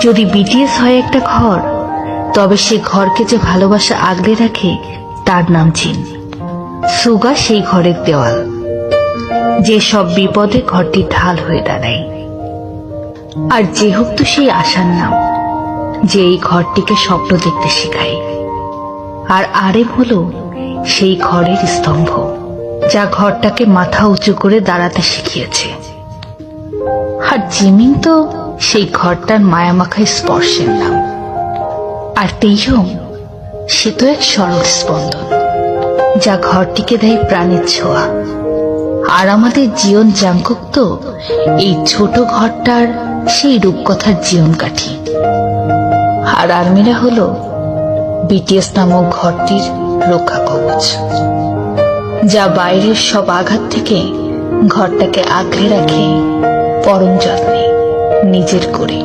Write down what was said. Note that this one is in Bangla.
যদি বিটিএস হয় একটা ঘর, তবে সে ঘরকে যে ভালোবাসা আগলে রাখে তার নাম জিন। সুগা সেই ঘরের দেওয়াল, যে সব বিপদে ঘরটি ঢাল হয়ে দাঁড়ায়। আর যেহেতু সেই আশার নাম, যে এই ঘরটিকে স্বপ্ন দেখতে শেখায়। আর আরেম হলো সেই ঘরের স্তম্ভ, যা ঘরটাকে মাথা উঁচু করে দাঁড়াতে শিখিয়েছে। আর জিমিন তো সেই ঘরটার মায়ামাখায় স্পর্শের নাম। আর তেইয়ং, সে তো এক সরল স্পন্দন, যা ঘরটিকে দেয় প্রাণের ছোঁয়া। আর আমাদের জীবন জাংকুক তো এই ছোট ঘরটার সেই রূপকথার জীবন কাঠি। আর আর্মিরা হলো বিটিএস নামক ঘরটির রক্ষা কবচ, যা বাইরের সব আঘাত থেকে ঘরটাকে আগলে রাখে পরম যত্নে নিজের করে।